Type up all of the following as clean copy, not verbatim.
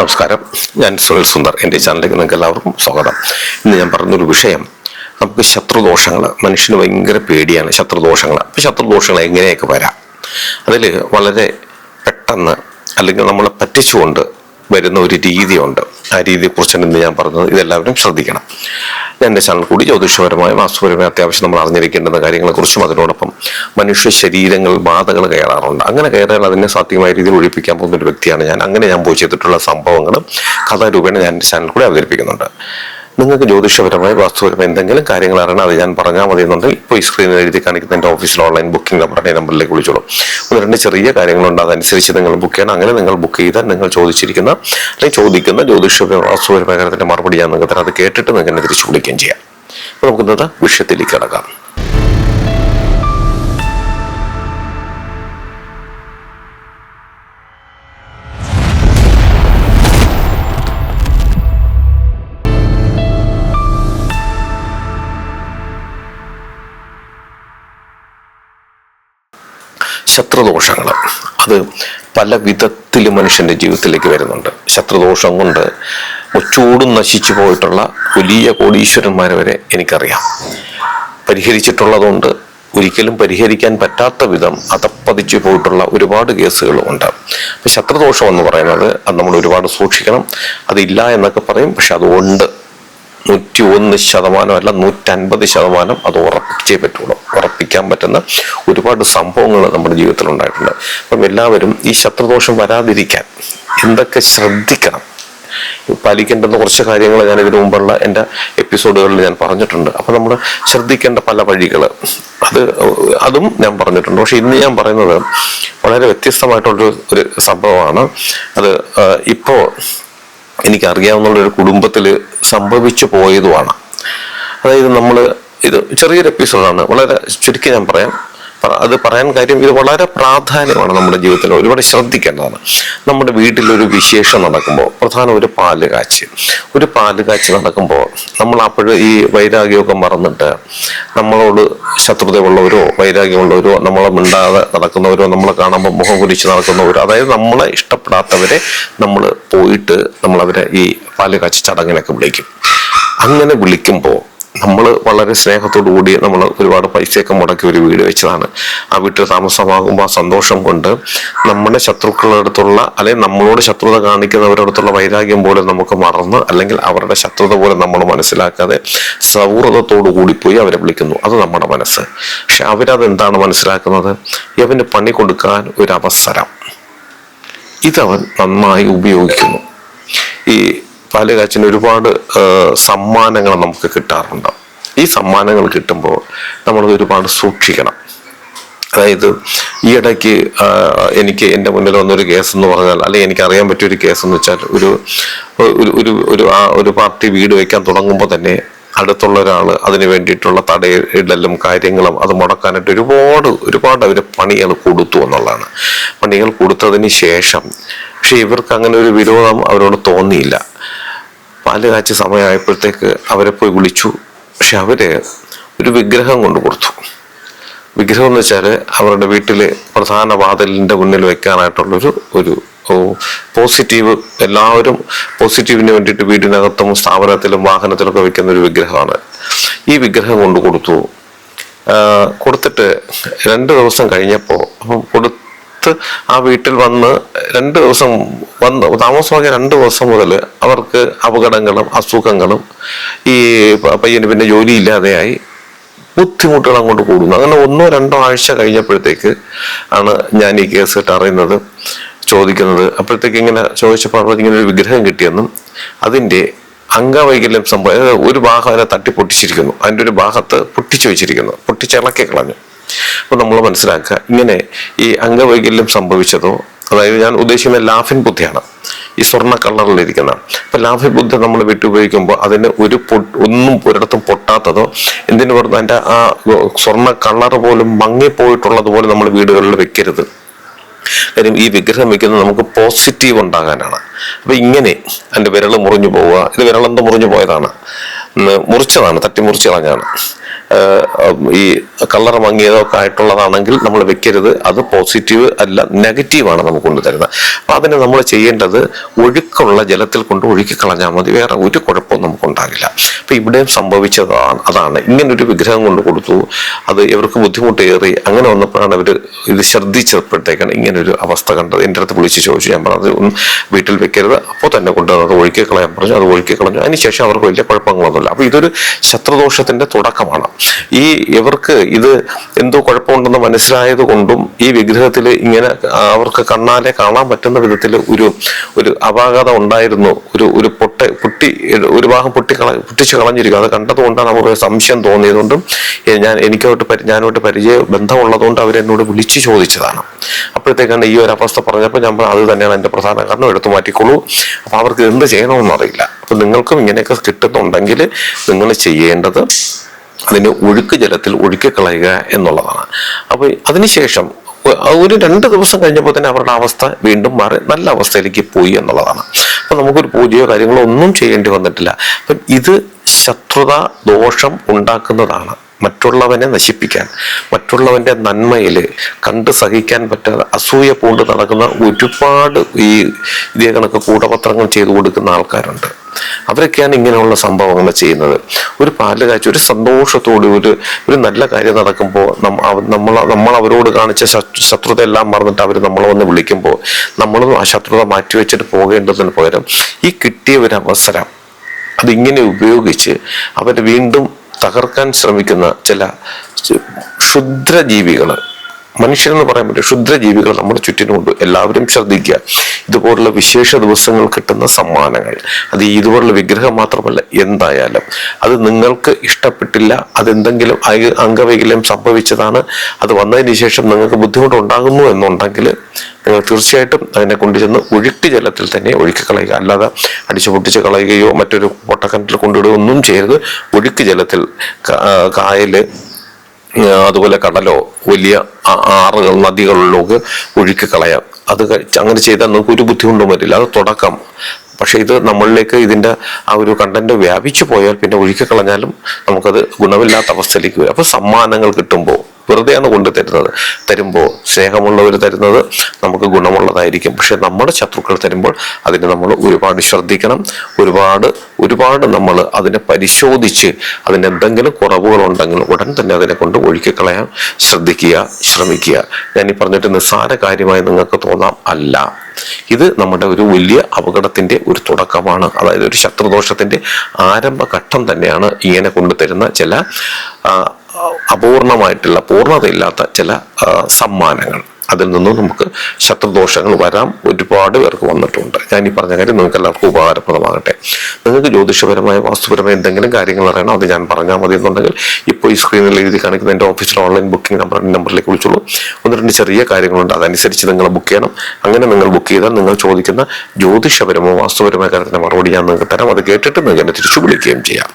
നമസ്കാരം, ഞാൻ സുനിൽ സുന്ദർ. എൻ്റെ ചാനലിലേക്ക് നിങ്ങൾക്ക് എല്ലാവർക്കും സ്വാഗതം. ഇന്ന് ഞാൻ പറഞ്ഞൊരു വിഷയം, നമുക്ക് ശത്രുദോഷങ്ങൾ, മനുഷ്യന് ഭയങ്കര പേടിയാണ് ശത്രുദോഷങ്ങൾ. അപ്പോൾ ശത്രുദോഷങ്ങൾ എങ്ങനെയൊക്കെ വരാം, അതിൽ വളരെ പെട്ടെന്ന് അല്ലെങ്കിൽ നമ്മളെ പറ്റിച്ചുകൊണ്ട് വരുന്ന ഒരു രീതിയുണ്ട്. ആ രീതിയെക്കുറിച്ചാണ് ഇന്ന് ഞാൻ പറഞ്ഞത്. ഇതെല്ലാവരും ശ്രദ്ധിക്കണം. എൻ്റെ ചാനൽ കൂടി ജ്യോതിഷപരമായ വാസ്തുപരമായ അത്യാവശ്യം നമ്മൾ അറിഞ്ഞിരിക്കേണ്ടുന്ന കാര്യങ്ങളെക്കുറിച്ചും അതിനോടൊപ്പം മനുഷ്യ ശരീരങ്ങൾ ബാധകൾ കയറാറുണ്ട്. അങ്ങനെ കയറാൻ അതിനെ സാധ്യമായ രീതിയിൽ ഒഴിപ്പിക്കാൻ പോകുന്ന ഒരു വ്യക്തിയാണ് ഞാൻ. അങ്ങനെ ഞാൻ പോയി ചെയ്തിട്ടുള്ള സംഭവങ്ങളും കഥാരൂപേണ ഞാൻ എൻ്റെ ചാനൽ കൂടി അവതരിപ്പിക്കുന്നുണ്ട്. നിങ്ങൾക്ക് ജ്യോതിഷപരമായി വാസ്തുപരമായി എന്തെങ്കിലും കാര്യങ്ങൾ അറിയണം, അത് ഞാൻ പറഞ്ഞാൽ മതി എന്നുണ്ടെങ്കിൽ ഇപ്പോൾ ഈ സ്ക്രീനിൽ എഴുതി കാണിക്കുന്ന എൻ്റെ ഓഫീസിൽ ഓൺലൈൻ ബുക്കിംഗ് നമ്പറിൻ്റെ നമ്പറിലേക്ക് വിളിച്ചോളൂ. ഒന്ന് രണ്ട് ചെറിയ കാര്യങ്ങളുണ്ട്, അതനുസരിച്ച് നിങ്ങൾ ബുക്ക് ചെയ്യണം. അങ്ങനെ നിങ്ങൾ ബുക്ക് ചെയ്താൽ നിങ്ങൾ ചോദിച്ചിരിക്കുന്ന അല്ലെങ്കിൽ ചോദിക്കുന്ന ജ്യോതിഷ വാസ്തുപരമായ കാര്യത്തിൻ്റെ മറുപടി ഞാൻ നിങ്ങൾക്ക് തരാം. അത് കേട്ടിട്ട് നിങ്ങൾക്ക് എന്നെ തിരിച്ചു വിളിക്കുകയും ചെയ്യാം. അപ്പോൾ നമുക്കിന്നത്തെ വിഷയത്തിലേക്ക് കിടക്കാം. ശത്രുദോഷങ്ങൾ അത് പല വിധത്തിൽ മനുഷ്യൻ്റെ ജീവിതത്തിലേക്ക് വരുന്നുണ്ട്. ശത്രുദോഷം കൊണ്ട് ചൂടും നശിച്ചു പോയിട്ടുള്ള വലിയ കോടീശ്വരന്മാരെ വരെ എനിക്കറിയാം. പരിഹരിച്ചിട്ടുള്ളതുകൊണ്ട് ഒരിക്കലും പരിഹരിക്കാൻ പറ്റാത്ത വിധം അതപ്പതിച്ചു പോയിട്ടുള്ള ഒരുപാട് കേസുകളും ഉണ്ട്. അപ്പം ശത്രുദോഷം എന്ന് പറയുന്നത് അത് നമ്മൾ ഒരുപാട് സൂക്ഷിക്കണം. അതില്ല എന്നൊക്കെ പറയും, പക്ഷെ അതുകൊണ്ട് 101% അല്ല 150% അത് ഉറപ്പിച്ചേ പറ്റുള്ളൂ. ഉറപ്പിക്കാൻ പറ്റുന്ന ഒരുപാട് സംഭവങ്ങൾ നമ്മുടെ ജീവിതത്തിൽ ഉണ്ടായിട്ടുണ്ട്. അപ്പം എല്ലാവരും ഈ ശത്രുദോഷം വരാതിരിക്കാൻ എന്തൊക്കെ ശ്രദ്ധിക്കണം, പാലിക്കേണ്ടുന്ന കുറച്ച് കാര്യങ്ങൾ ഞാൻ ഇതിനു മുമ്പുള്ള എൻ്റെ എപ്പിസോഡുകളിൽ ഞാൻ പറഞ്ഞിട്ടുണ്ട്. അപ്പം നമ്മൾ ശ്രദ്ധിക്കേണ്ട പല വഴികൾ അതും ഞാൻ പറഞ്ഞിട്ടുണ്ട്. പക്ഷെ ഇന്ന് ഞാൻ പറയുന്നത് വളരെ വ്യത്യസ്തമായിട്ടുള്ളൊരു സംഭവമാണ്. അത് ഇപ്പോൾ എനിക്കറിയാവുന്നൊരു കുടുംബത്തിൽ സംഭവിച്ചു പോയതുമാണ്. അതായത് ഇത് ചെറിയൊരു എപ്പിസോഡാണ്, വളരെ ചുരുക്കി ഞാൻ പറയാം. അത് പറയാൻ കാര്യം, ഇത് വളരെ പ്രാധാന്യമാണ് നമ്മുടെ ജീവിതത്തിൽ, ഒരുപാട് ശ്രദ്ധിക്കേണ്ടതാണ്. നമ്മുടെ വീട്ടിലൊരു വിശേഷം നടക്കുമ്പോൾ, പ്രധാനം ഒരു പാല് കാച്ചി നടക്കുമ്പോൾ നമ്മൾ അപ്പോഴും ഈ വൈരാഗ്യമൊക്കെ മറന്നിട്ട് നമ്മളോട് ശത്രുതയുള്ളവരോ വൈരാഗ്യമുള്ളവരോ നമ്മളെ മിണ്ടാതെ നടക്കുന്നവരോ നമ്മളെ കാണുമ്പോൾ മുഖം കുരിച്ച് നടക്കുന്നവരോ, അതായത് നമ്മളെ ഇഷ്ടപ്പെടാത്തവരെ നമ്മൾ പോയിട്ട് നമ്മളവരെ ഈ പാല് കാച്ചി ചടങ്ങിനൊക്കെ വിളിക്കും. അങ്ങനെ വിളിക്കുമ്പോൾ നമ്മൾ വളരെ സ്നേഹത്തോടു കൂടി നമ്മൾ ഒരുപാട് പൈസയൊക്കെ മുടക്കി ഒരു വീട് വെച്ചതാണ്. ആ വീട്ടിൽ താമസമാകുമ്പോൾ ആ സന്തോഷം കൊണ്ട് നമ്മുടെ ശത്രുക്കളുടെ അടുത്തുള്ള അല്ലെങ്കിൽ നമ്മളോട് ശത്രുത കാണിക്കുന്നവരുടെ അടുത്തുള്ള വൈരാഗ്യം പോലെ നമുക്ക് മറന്ന്, അല്ലെങ്കിൽ അവരുടെ ശത്രുത പോലെ നമ്മൾ മനസ്സിലാക്കാതെ സൗഹൃദത്തോടു കൂടി പോയി അവരെ വിളിക്കുന്നു. അത് നമ്മുടെ മനസ്സ്. പക്ഷെ അവരതെന്താണ് മനസ്സിലാക്കുന്നത്? ഇവന് പണി കൊടുക്കാൻ ഒരു അവസരം ഇതവൻ നന്നായി ഉപയോഗിക്കുന്നു. ഈ പാല് കാച്ചിന് ഒരുപാട് സമ്മാനങ്ങൾ നമുക്ക് കിട്ടാറുണ്ട്. ഈ സമ്മാനങ്ങൾ കിട്ടുമ്പോൾ നമ്മളത് ഒരുപാട് സൂക്ഷിക്കണം. അതായത് ഈ ഇടയ്ക്ക് എനിക്ക് എൻ്റെ മുന്നിൽ വന്നൊരു കേസ് എന്ന് പറഞ്ഞാൽ, അല്ലെങ്കിൽ എനിക്ക് അറിയാൻ പറ്റിയൊരു കേസ് എന്ന് വെച്ചാൽ, ഒരു പാർട്ടി വീട് വയ്ക്കാൻ തുടങ്ങുമ്പോൾ തന്നെ അടുത്തുള്ള ഒരാൾ അതിന് വേണ്ടിയിട്ടുള്ള തടയിടലും കാര്യങ്ങളും അത് മുടക്കാനായിട്ട് ഒരുപാട് അവർ പണികൾ കൊടുത്തു എന്നുള്ളതാണ്. പണികൾ കൊടുത്തതിന് ശേഷം പക്ഷെ ഇവർക്ക് അങ്ങനെ ഒരു വിരോധം അവരോട് തോന്നിയില്ല. പാല് കാച്ച സമയമായപ്പോഴത്തേക്ക് അവരെ പോയി വിളിച്ചു. പക്ഷെ അവര് ഒരു വിഗ്രഹം കൊണ്ട് കൊടുത്തു. വിഗ്രഹം എന്ന് വെച്ചാൽ അവരുടെ വീട്ടിലെ പ്രധാന വാതിലിൻ്റെ മുന്നിൽ വെക്കാനായിട്ടുള്ളൊരു പോസിറ്റീവ്, എല്ലാവരും പോസിറ്റീവിന് വേണ്ടിയിട്ട് വീടിനകത്തും സ്ഥാപനത്തിലും വാഹനത്തിലൊക്കെ വെക്കുന്ന ഒരു വിഗ്രഹമാണ്. ഈ വിഗ്രഹം കൊണ്ട് കൊടുത്തിട്ട് 2 ദിവസം കഴിഞ്ഞപ്പോൾ ആ വീട്ടിൽ വന്ന് 2 ദിവസം താമസമാക്കിയ 2 ദിവസം മുതൽ അവർക്ക് അപകടങ്ങളും അസുഖങ്ങളും, ഈ പയ്യന് പിന്നെ ജോലിയില്ലാതെയായി, ബുദ്ധിമുട്ടുകൾ അങ്ങോട്ട് കൂടുന്നു. അങ്ങനെ 1-2 ആഴ്ച കഴിഞ്ഞപ്പോഴത്തേക്ക് ആണ് ഞാൻ ഈ കേസ് അറിയുന്നത്, ചോദിക്കുന്നത്. അപ്പോഴത്തേക്ക് ഇങ്ങനെ ചോദിച്ചപ്പോൾ ഇങ്ങനെ ഒരു വിഗ്രഹം കിട്ടിയെന്നും അതിൻ്റെ അംഗവൈകല്യം സംഭവം, ഒരു ഭാഗം അതിനെ തട്ടിപ്പൊട്ടിച്ചിരിക്കുന്നു, അതിൻ്റെ ഒരു ഭാഗത്ത് പൊട്ടിച്ചു വെച്ചിരിക്കുന്നു, പൊട്ടിച്ചിളക്കി കളഞ്ഞു. അപ്പൊ നമ്മൾ മനസ്സിലാക്കുക, ഇങ്ങനെ ഈ അംഗവൈകല്യം സംഭവിച്ചതോ, അതായത് ഞാൻ ഉദ്ദേശിക്കുന്ന ലാഫിൻ ബുദ്ധിയാണ്, ഈ സ്വർണ്ണ കളറിലിരിക്കുന്ന. അപ്പൊ ലാഫിൻ ബുദ്ധി നമ്മൾ വിട്ടുപയോഗിക്കുമ്പോൾ അതിന് ഒന്നും ഒരിടത്തും പൊട്ടാത്തതോ, എന്തിനു പറഞ്ഞാൽ അതിൻ്റെ ആ സ്വർണ്ണ കളർ പോലും മങ്ങിപ്പോയിട്ടുള്ളതുപോലെ നമ്മൾ വീടുകളിൽ വെക്കരുത്. കാര്യം ഈ വിഗ്രഹം വെക്കുന്നത് നമുക്ക് പോസിറ്റീവ് ഉണ്ടാകാനാണ്. അപ്പൊ ഇങ്ങനെ എൻ്റെ വിരൽ മുറിഞ്ഞു പോവുക, ഇത് വിരളെന്തോ മുറിഞ്ഞു പോയതാണ്, മുറിച്ചതാണ്, തട്ടി മുറിച്ച് കളഞ്ഞാണ്. ഈ കളർ മങ്ങിയതോ ഒക്കെ ആയിട്ടുള്ളതാണെങ്കിൽ നമ്മൾ വെക്കരുത്. അത് പോസിറ്റീവ് അല്ല, നെഗറ്റീവാണ് നമുക്ക് കൊണ്ടുതരുന്നത്. അപ്പൊ അതിന് നമ്മൾ ചെയ്യേണ്ടത് ഒഴുക്കുള്ള ജലത്തിൽ കൊണ്ട് ഒഴുക്കി കളഞ്ഞാൽ മതി, വേറെ ഒരു കുഴപ്പവും നമുക്കുണ്ടാകില്ല. അപ്പൊ ഇവിടെയും അതാണ്. ഇങ്ങനൊരു വിഗ്രഹം കൊണ്ട് കൊടുത്തു, അത് ഇവർക്ക് ബുദ്ധിമുട്ടേറി. അങ്ങനെ വന്നപ്പോഴാണ് അവർ ഇത് ശ്രദ്ധിച്ചപ്പോഴത്തേക്കാണ് ഇങ്ങനൊരു അവസ്ഥ കണ്ടത്. എൻ്റെ അടുത്ത് വിളിച്ച് ചോദിച്ചു. ഞാൻ പറഞ്ഞത് ഒന്നും വീട്ടിൽ വെക്കരുത്, അപ്പോൾ തന്നെ കൊണ്ടുവന്നത് ഒഴുക്കി കളയാൻ പറഞ്ഞു. അത് ഒഴുക്കി കളഞ്ഞു. അതിനുശേഷം അവർക്ക് വലിയ കുഴപ്പങ്ങളൊന്നുമില്ല. അപ്പൊ ഇതൊരു ശത്രുദോഷത്തിന്റെ തുടക്കമാണ്. ഇവർക്ക് ഇത് എന്തോ കുഴപ്പമുണ്ടെന്ന് മനസ്സിലായത് കൊണ്ടും ഈ വിഗ്രഹത്തിൽ ഇങ്ങനെ അവർക്ക് കണ്ണാലെ കാണാൻ പറ്റുന്ന വിധത്തിൽ ഒരു അപാകത ഉണ്ടായിരുന്നു. ഒരു പൊട്ടി ഒരു ഭാഗം പൊട്ടിച്ച് കളഞ്ഞിരിക്കും. അത് കണ്ടതുകൊണ്ടാണ് അവർക്ക് സംശയം തോന്നിയതുകൊണ്ടും ഞാനോട്ട് പരിചയ ബന്ധമുള്ളതുകൊണ്ട് അവരെന്നോട് വിളിച്ചു ചോദിച്ചതാണ്. അപ്പോഴത്തേക്കാണ് ഈ ഒരു അവസ്ഥ പറഞ്ഞപ്പോൾ ഞാൻ അത് തന്നെയാണ് എൻ്റെ പ്രധാന കാരണം, എടുത്തു മാറ്റിക്കോളൂ. അപ്പൊ അവർക്ക് എന്ത് ചെയ്യണമെന്ന് അറിയില്ല. അപ്പൊ നിങ്ങൾക്കും ഇങ്ങനെയൊക്കെ കിട്ടുന്നുണ്ടെങ്കിൽ നിങ്ങൾ ചെയ്യേണ്ടത് അതിന് ഒഴുക്ക് ജലത്തിൽ ഒഴുക്കി കളയുക എന്നുള്ളതാണ്. അപ്പൊ അതിനുശേഷം ഒരു 2 ദിവസം കഴിഞ്ഞപ്പോൾ തന്നെ അവരുടെ അവസ്ഥ വീണ്ടും മാറി നല്ല അവസ്ഥയിലേക്ക് പോയി എന്നുള്ളതാണ്. അപ്പൊ നമുക്കൊരു പൂജയോ കാര്യങ്ങളോ ഒന്നും ചെയ്യേണ്ടി വന്നിട്ടില്ല. അപ്പം ഇത് ശത്രുത ദോഷം ഉണ്ടാക്കുന്നതാണ്. മറ്റുള്ളവനെ നശിപ്പിക്കാൻ, മറ്റുള്ളവന്റെ നന്മയിൽ കണ്ട് സഹിക്കാൻ പറ്റാതെ അസൂയ പൂണ്ട് നടക്കുന്ന ഒരുപാട് ഇതേ കണക്ക് കൂടപത്രങ്ങൾ ചെയ്തു കൊടുക്കുന്ന ആൾക്കാരുണ്ട്. അവരൊക്കെയാണ് ഇങ്ങനെയുള്ള സംഭവങ്ങൾ ചെയ്യുന്നത്. ഒരു പാല് കാഴ്ച, ഒരു സന്തോഷത്തോട് ഒരു നല്ല കാര്യം നടക്കുമ്പോൾ നമ്മൾ അവരോട് കാണിച്ച ശത്രുത എല്ലാം മറന്നിട്ട് അവർ നമ്മളെ വന്ന് വിളിക്കുമ്പോൾ നമ്മളും ആ ശത്രുത മാറ്റിവെച്ചിട്ട് പോകേണ്ടതിന് പകരം ഈ കിട്ടിയ ഒരു അവസരം അതിങ്ങനെ ഉപയോഗിച്ച് അവർ വീണ്ടും തകർക്കാൻ ശ്രമിക്കുന്ന ചില ക്ഷുദ്രജീവികൾ, മനുഷ്യരെന്ന് പറയാൻ പറ്റും, ക്ഷുദ്രജീവികൾ നമ്മുടെ ചുറ്റിനുമുണ്ട്. എല്ലാവരും ശ്രദ്ധിക്കുക. ഇതുപോലുള്ള വിശേഷ ദിവസങ്ങൾ കിട്ടുന്ന സമ്മാനങ്ങൾ, അത് ഇതുപോലുള്ള വിഗ്രഹം മാത്രമല്ല, എന്തായാലും അത് നിങ്ങൾക്ക് ഇഷ്ടപ്പെട്ടില്ല, അതെന്തെങ്കിലും അംഗവൈകല്യം സംഭവിച്ചതാണ്, അത് വന്നതിന് ശേഷം നിങ്ങൾക്ക് ബുദ്ധിമുട്ടുണ്ടാകുന്നു എന്നുണ്ടെങ്കിൽ നിങ്ങൾ തീർച്ചയായിട്ടും അതിനെ കൊണ്ടുചെന്ന് ഒഴുക്ക് ജലത്തിൽ തന്നെ ഒഴുക്കി കളയുക. അല്ലാതെ അടിച്ചു പൊട്ടിച്ച് കളയുകയോ മറ്റൊരു പൊട്ടക്കിണറ്റിൽ കൊണ്ടിടുകയോ ഒന്നും ചെയ്യരുത്. ഒഴുക്ക് ജലത്തിൽ, കായല്, അതുപോലെ കടലോ വലിയ ആറുകൾ, നദികളിലൊക്കെ ഒഴുക്കി കളയാം. അത് അങ്ങനെ ചെയ്താൽ നമുക്ക് ഒരു ബുദ്ധിമുട്ടും വരില്ല. അത് തുടക്കം. പക്ഷെ ഇത് നമ്മളിലേക്ക് ഇതിന്റെ ആ ഒരു കണ്ടന്റ് വ്യാപിച്ചു പോയാൽ പിന്നെ ഒഴുക്കി കളഞ്ഞാലും നമുക്കത് ഗുണമില്ലാത്ത അവസ്ഥയിലേക്ക് വരും. അപ്പൊ സമ്മാനങ്ങൾ കിട്ടുമ്പോൾ വെറുതെയാണ് കൊണ്ട് തരുമ്പോൾ സ്നേഹമുള്ളവർ തരുന്നത് നമുക്ക് ഗുണമുള്ളതായിരിക്കും. പക്ഷെ നമ്മുടെ ശത്രുക്കൾ തരുമ്പോൾ അതിന് നമ്മൾ ഒരുപാട് ശ്രദ്ധിക്കണം. ഒരുപാട് നമ്മൾ അതിനെ പരിശോധിച്ച് അതിന് എന്തെങ്കിലും കുറവുകളുണ്ടെങ്കിൽ ഉടൻ തന്നെ അതിനെ കൊണ്ട് ഒഴുക്കി കളയാൻ ശ്രമിക്കുക. ഞാൻ ഈ പറഞ്ഞിട്ട് നിസ്സാര കാര്യമായി നിങ്ങൾക്ക് തോന്നാം, അല്ല. ഇത് നമ്മുടെ ഒരു വലിയ അപകടത്തിന്റെ ഒരു തുടക്കമാണ്. അതായത് ഒരു ശത്രുദോഷത്തിന്റെ ആരംഭഘട്ടം തന്നെയാണ് ഇങ്ങനെ കൊണ്ടുതരുന്ന ചില അപൂർണമായിട്ടുള്ള, പൂർണ്ണതയില്ലാത്ത ചില സമ്മാനങ്ങൾ. അതിൽ നിന്നും നമുക്ക് ശത്രുദോഷങ്ങൾ വരാം. ഒരുപാട് പേർക്ക് വന്നിട്ടുണ്ട്. ഞാൻ ഈ പറഞ്ഞ കാര്യം നിങ്ങൾക്ക് എല്ലാവർക്കും ഉപകാരപ്രദമാകട്ടെ. നിങ്ങൾക്ക് ജ്യോതിഷപരമായ, വാസ്തുപരമായ എന്തെങ്കിലും കാര്യങ്ങൾ അറിയണം, അത് ഞാൻ പറഞ്ഞാൽ മതി എന്നുണ്ടെങ്കിൽ ഇപ്പോൾ ഈ സ്ക്രീനിൽ എഴുതി കാണിക്കുന്ന എൻ്റെ ഓഫീസിലെ ഓൺലൈൻ ബുക്കിംഗ് നമ്പറിലേക്ക് വിളിച്ചോളൂ. 1-2 ചെറിയ കാര്യങ്ങളുണ്ട്, അതനുസരിച്ച് നിങ്ങൾ ബുക്ക് ചെയ്യണം. അങ്ങനെ നിങ്ങൾ ബുക്ക് ചെയ്താൽ നിങ്ങൾ ചോദിക്കുന്ന ജ്യോതിഷപരമോ വാസ്തുപരമായ കാര്യത്തിന് മറുപടി ഞാൻ നിങ്ങൾക്ക് തരാം. അത് കേട്ടിട്ട് നിങ്ങൾക്ക് എന്നെ തിരിച്ചു വിളിക്കുകയും ചെയ്യാം.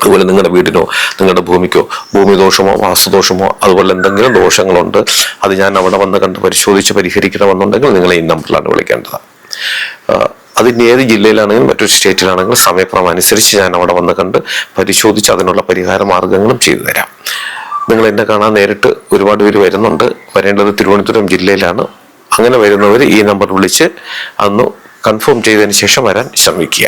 അതുപോലെ നിങ്ങളുടെ വീടിനോ നിങ്ങളുടെ ഭൂമിക്കോ ഭൂമിദോഷമോ വാസ്തുദോഷമോ അതുപോലെ എന്തെങ്കിലും ദോഷങ്ങളുണ്ട്, അത് ഞാൻ അവിടെ വന്ന് കണ്ട് പരിശോധിച്ച് പരിഹരിക്കണമെന്നുണ്ടെങ്കിൽ നിങ്ങൾ ഈ നമ്പറിലാണ് വിളിക്കേണ്ടത്. അതിന് ഏത് ജില്ലയിലാണെങ്കിലും മറ്റൊരു സ്റ്റേറ്റിലാണെങ്കിലും സമയക്രമം അനുസരിച്ച് ഞാൻ അവിടെ വന്ന് കണ്ട് പരിശോധിച്ച് അതിനുള്ള പരിഹാര മാർഗങ്ങളും ചെയ്തു തരാം. നിങ്ങൾ എന്നെ കാണാൻ നേരിട്ട് ഒരുപാട് പേര് വരുന്നുണ്ട്. വരേണ്ടത് തിരുവനന്തപുരം ജില്ലയിലാണ്. അങ്ങനെ വരുന്നവർ ഈ നമ്പർ വിളിച്ച് അന്ന് കൺഫേം ചെയ്തതിന് ശേഷം വരാൻ ശ്രമിക്കുക.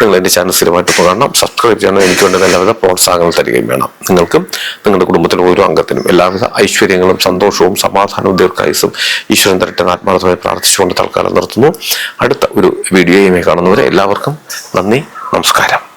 നിങ്ങൾ എൻ്റെ ചാനൽ സ്ഥിരമായിട്ട് കാണണം, സബ്സ്ക്രൈബ് ചെയ്യണം. എനിക്ക് വേണ്ട എല്ലാവിധ പ്രോത്സാഹനങ്ങൾ തരികയും വേണം. നിങ്ങൾക്കും നിങ്ങളുടെ കുടുംബത്തിലെ ഓരോ അംഗത്തിനും എല്ലാവിധ ഐശ്വര്യങ്ങളും സന്തോഷവും സമാധാനവും ദീർഘായുസ്സും ഈശ്വരൻ തരട്ടെ ആത്മാർത്ഥമായി പ്രാർത്ഥിച്ചുകൊണ്ട് തൽക്കാലം നിർത്തുന്നു. അടുത്ത ഒരു വീഡിയോയുമായി കാണുന്നവരെ എല്ലാവർക്കും നന്ദി, നമസ്കാരം.